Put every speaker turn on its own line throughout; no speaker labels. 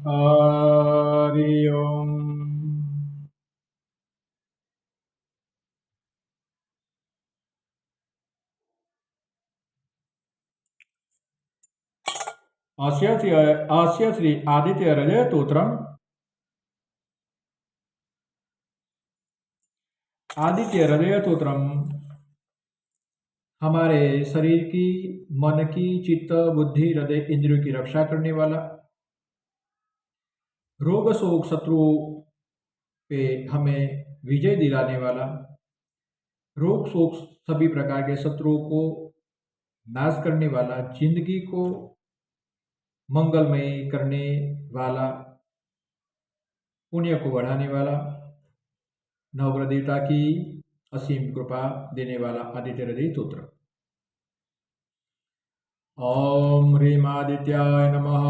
हरि ओम। अस्य श्री आदित्य हृदय स्तोत्रम। आदित्य हृदय स्तोत्रम हमारे शरीर की, मन की, चित्त, बुद्धि, हृदय, इंद्रियों की रक्षा करने वाला, रोग शोक शत्रुओं पे हमें विजय दिलाने वाला, रोग शोक सभी प्रकार के शत्रुओं को नाश करने वाला, जिंदगी को मंगलमय करने वाला, पुण्य को बढ़ाने वाला, नवग्रह देवता की असीम कृपा देने वाला आदित्य हृदय स्तोत्र। ओम ह्रीं आदित्याय नमः।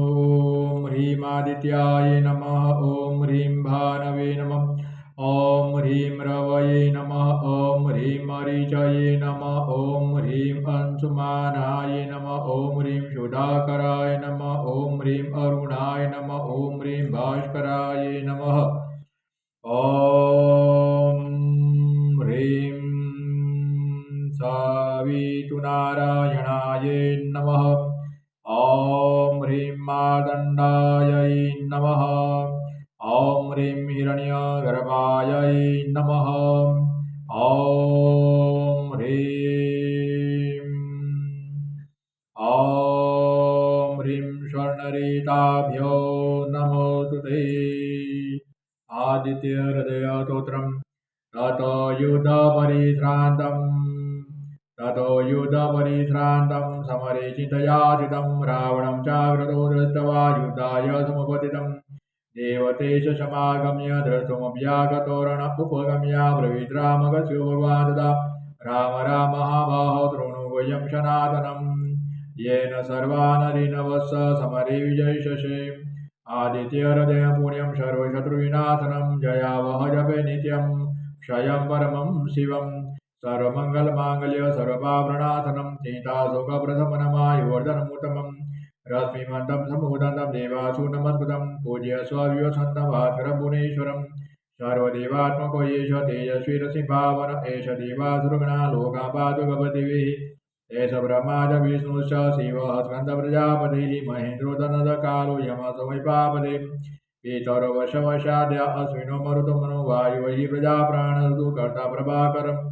ओम ह्रीं आदित्याय नमः। ओम ह्रीं भानवे नमः। ओम ह्रीं रवये नमः। ओम ह्रीं मरीचये नमः। ओम ह्रीं अंशुमानाय नमः। ओम ह्रीं सुधाकराय नमः। ओम ह्रीं अरुणाय नमः। ओम ह्रीं भास्कराय नमः। ओम ह्रीं सवितुनारायणाय नमः। ओम ह्रीं मार्तण्डाय नमः। ओम ह्रीं हिरण्यगर्भाय नमः। ओम ह्रीं ओम ह्रीं स्वर्णरेताभ्यो नमोस्तुते। आदित्य हृदय स्तोत्रम्। ततो युद्धपरिश्रान्तं समरे चिन्तयाचितं रावणं चाग्रतो दृष्ट्वा युद्धाय समुपतितं देवतेश समागम्य द्रष्टुमव्यागतो रण उपगम्य ब्रवीद् रामगस्यो भगवान् तदा राम राम महाबाहो द्रोणुवयं सनातनं येन सर्वानरिणवस्य समरे विजयिष्यसे। आदित्य हृदय पुण्यं सर्वशत्रुविनाशनं जयावह जपे नित्यं क्षयं परमं शिवं सर्वमङ्गलमाङ्गल्य सर्वपापप्रणाशनं चिन्ताशोकप्रशमनमायुर्धनमुत्तमं रश्मिमन्तं समुदन्तं देवासु नमस्कृतं पूज्य स्वविवसन्तं भास्करं सर्वदेवात्मको एष तेजस्वी रसिभावन एष देवासुरगणा लोकापादुकपतिभिः एष ब्रह्मा च विष्णुश्च शिवः स्कन्दप्रजापतिः महेन्द्रो दनदकालो यमसमयपापदे पितरो वशवशाद्य अश्विनो मरुतमनो वायुवै प्रजाप्राणस्तु कर्ता प्रभाकरम्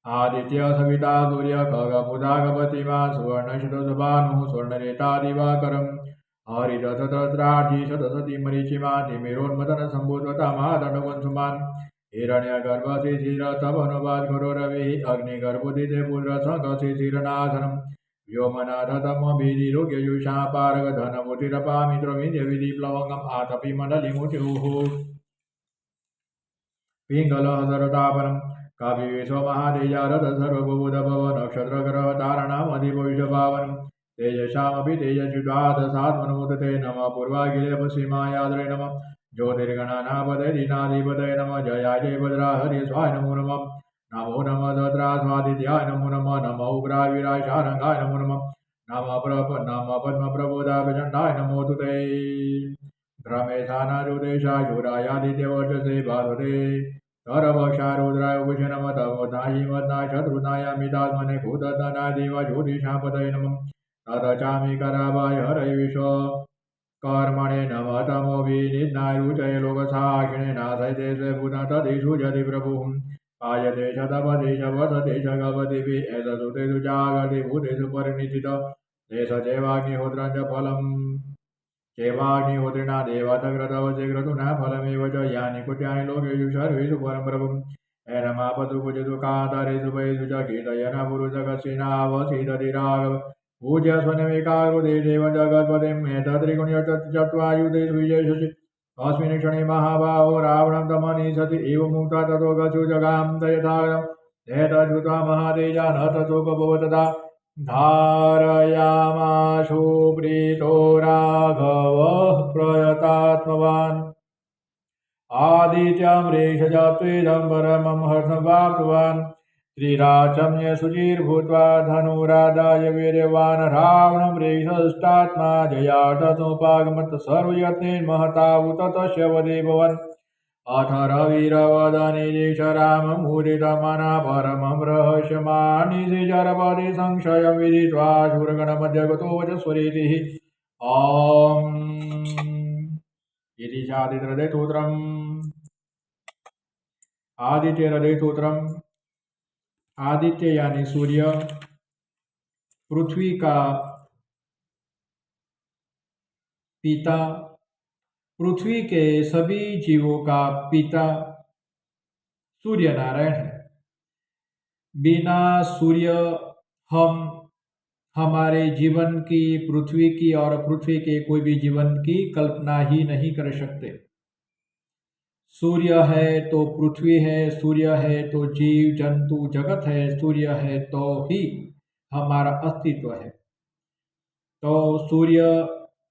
आदित्य सविता सूर्य खगमुदागपतिमान् सुवर्णशतभानुः स्वर्णरेता दिवाकरम् हरिदशतत्रार्जी शतसती मरीचिमा तिमिरोन्मदन सम्भूतमादण्डवंशुमान् हिरण्यगर्भशिशिरतपनुभास्करो रविः अग्निगर्भोदिते पुत्रसङ्गशिशिरनाशनम् व्योमनाथतमभिनिरुग्ययुषा पारगधनमुतिरपामित्रविद्यविधिप्लवङ्गम् आतपि मण्डलिमुचुः पिङ्गलहसरतापरम् कपिविश्वमहातेजारथ सर्वभूतभव नक्षत्रग्रहतारणामधिभविष्यभावनम् तेजसामपि तेजस्विद्वादशात्मनमुदते नमः पूर्वाखिले पश्चिमायाद्रे नमः ज्योतिर्गणानापदे दीनाधिपतये नमः जयाय भद्रा हरि स्वाय नमो नमः नमो नमः दद्रास्वादित्याय नमो नमः नमः उग्राय वीराय शारङ्गाय नमो नमः नमः पद्मप्रबोधाय प्रचण्डाय नमोऽस्तु ते भ्रमेशानाजुदेशाय शूरायादित्यवर्चसे भारते करभक्षारुद्राय उभुषे नमः तमोदाहि मद्नाय शत्रुनायामितात्मने भूतधनाय देव ज्योतिषापतये नमः ततचामि कराभाय हरये विश्वकर्मणे नमः तमोभिनिध्नाय रुचये लोकसाक्षिणे नाशयते स्वभूतं तदिषु यदि प्रभुः पायते शतपदे च वसते च गपतिभिः एष सुतेषु जागर्ति भूतेषु परिनिष्ठितः एष चैवाग्निहोत्रं च फलम् चैवाग्निहोत्रिणा देवातग्रतवचे क्रतुना फलमेव च यानि कृत्यानि लोकेषु सर्वेषु परं प्रभुम् एनमापतु कुजतु कान्तरेषु भयेषु च कीर्तयन् पुरुषकस्यनावसीदति राघव पूज्य स्वनमेकाग्रुदे देवं जगत्पतिम् एतत्त्रिगुण्यचत्वायुधेषु विजयसि अस्मिन् क्षणे महाबाहो रावणं तमनिशति एव मुक्ता ततो गच्छु जगां यथागतम् एतच्छ्रुत्वा महातेजा न ततोपभवत् तथा धारयामाशु प्रीतो राघवः प्रयतात्मवान् आदित्यं रेषजा त्वेदं परमं हर्षं प्राप्तवान् श्रीराचम्य सुचिर्भूत्वा धनुरादाय वीर्यवान् रावणमृषष्टात्मा जयार्थसमुपागमत् सर्वयत्नेन महतावुत तस्य वदे भवन् अथ रविरवदनिरीक्ष राममुदितमना परमं रहस्यमानिधिजरपदे संशयं विदित्वा शूरगणमध्यगतो वचस्वरीतिः ॐ इति चादित्यहृदयस्तोत्रम्। आदित्यहृदयस्तोत्रम्। आदित्य यानी सूर्य, पृथ्वी का पिता, पृथ्वी के सभी जीवों का पिता सूर्य नारायण है। बिना सूर्य हम हमारे जीवन की, पृथ्वी की और पृथ्वी के कोई भी जीवन की कल्पना ही नहीं कर सकते। सूर्य है तो पृथ्वी है, सूर्य है तो जीव जंतु जगत है, सूर्य है तो ही हमारा अस्तित्व है। तो सूर्य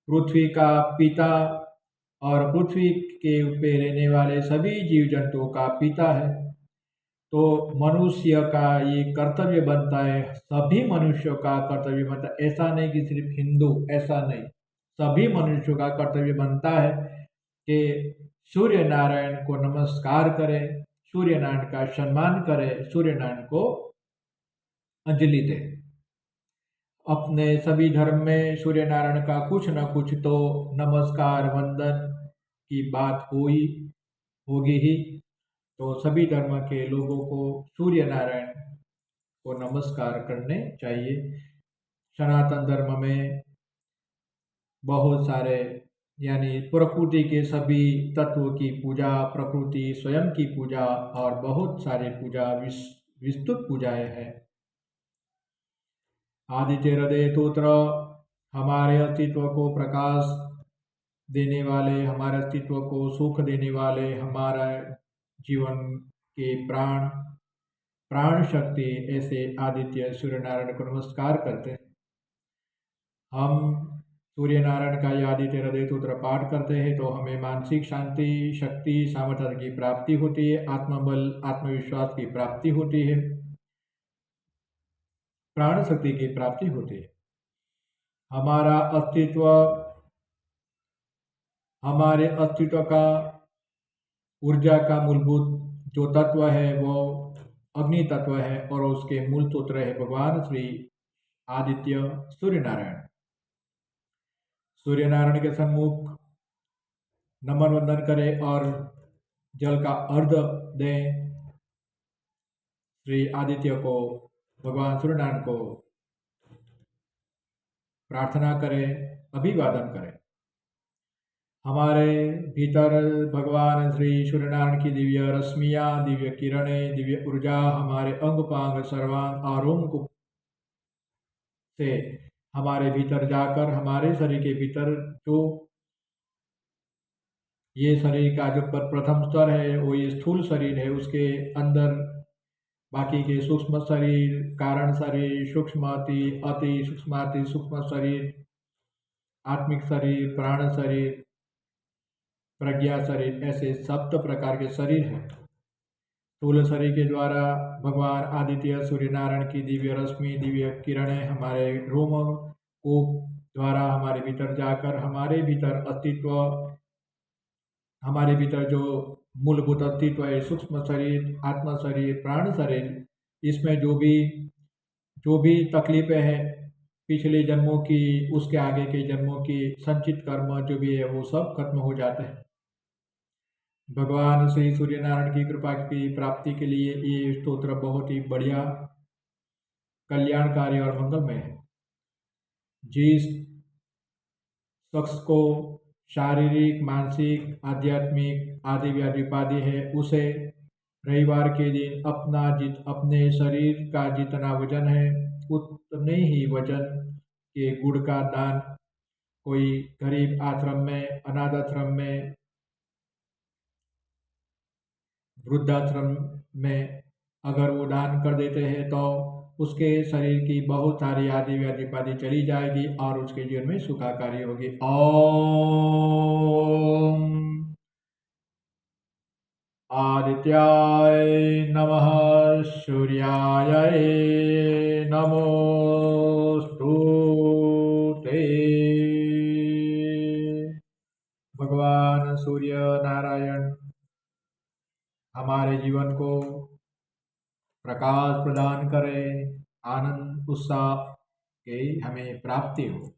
पृथ्वी का पिता और पृथ्वी के ऊपर रहने वाले सभी जीव जंतुओं का पिता है। तो मनुष्य का ये कर्तव्य बनता है, सभी मनुष्यों का कर्तव्य बनता है, ऐसा नहीं कि सिर्फ हिंदू, ऐसा नहीं, सभी मनुष्यों का कर्तव्य बनता है कि सूर्य नारायण को नमस्कार करें, सूर्य नारायण का सम्मान करें, सूर्य नारायण को अंजलि दें। अपने सभी धर्म में सूर्य नारायण का कुछ न कुछ तो नमस्कार वंदन की बात होगी ही। तो सभी धर्म के लोगों को सूर्य नारायण को नमस्कार करने चाहिए। सनातन धर्म में बहुत सारे यानी प्रकृति के सभी तत्वों की पूजा, प्रकृति स्वयं की पूजा और बहुत सारे पूजा, विस्तृत पूजाएं हैं। आदित्य हृदय स्तोत्र हमारे अस्तित्व को प्रकाश देने वाले, हमारे अस्तित्व को सुख देने वाले, हमारा जीवन के प्राण शक्ति ऐसे आदित्य सूर्य नारायण को नमस्कार करते हैं। हम सूर्य नारायण का यह आदित्य हृदय स्तोत्र पाठ करते हैं तो हमें मानसिक शांति, शक्ति, सामर्थ्य की प्राप्ति होती है, आत्मबल, आत्मविश्वास की प्राप्ति होती है, प्राण शक्ति की प्राप्ति होती है। हमारे अस्तित्व का ऊर्जा का मूलभूत जो तत्व है वो अग्नि तत्व है और उसके मूल स्तोत्र है भगवान श्री आदित्य सूर्य नारायण। सूर्य नारायण के सम्मुख नमन वंदन करें और जल का अर्घ्य दें। श्री आदित्य को, भगवान सूर्य नारायण को प्रार्थना करें, अभिवादन करें। हमारे भीतर भगवान श्री सूर्य नारायण की दिव्य रश्मियाँ, दिव्य किरणें, दिव्य ऊर्जा हमारे अंग पांग सर्वांग आरोम से हमारे भीतर जाकर हमारे शरीर के भीतर जो ये शरीर का जो प्रथम स्तर है वो ये स्थूल शरीर है, उसके अंदर बाकी के सूक्ष्म शरीर, कारण शरीर, सूक्ष्माति, अति सूक्ष्माति सूक्ष्म शरीर, आत्मिक शरीर, प्राण शरीर, प्रज्ञा शरीर, ऐसे सप्त प्रकार के शरीर हैं। स्थूल शरीर के द्वारा भगवान आदित्य सूर्य नारायण की दिव्य रश्मि, दिव्य किरणें हमारे रोम को द्वारा हमारे भीतर जाकर हमारे भीतर अस्तित्व, हमारे भीतर जो मूलभूत अस्तित्व है, सूक्ष्म शरीर, आत्मा शरीर, प्राण शरीर, इसमें जो भी तकलीफें हैं पिछले जन्मों की, उसके आगे के जन्मों की संचित कर्म जो भी है वो सब खत्म हो जाते हैं। भगवान श्री सूर्य नारायण की कृपा की प्राप्ति के लिए ये स्तोत्र बहुत ही बढ़िया, कल्याणकारी और मंगलमय है। जिस शख्स को शारीरिक, मानसिक, आध्यात्मिक आदि व्याधि उपाधि है, उसे रविवार के दिन अपने शरीर का जितना वजन है उतने ही वजन के गुड़ का दान कोई गरीब आश्रम में, अनाथ आश्रम में, वृद्धाश्रम में अगर वो दान कर देते हैं तो उसके शरीर की बहुत सारी आदि व्याधि उपाधि चली जाएगी और उसके जीवन में सुखाकारी होगी। ओम आदित्याय नमः सूर्याय नमोस्तु ते। भगवान सूर्य नारायण हमारे जीवन को प्रकाश प्रदान करें, आनंद उत्साह की हमें प्राप्ति हो।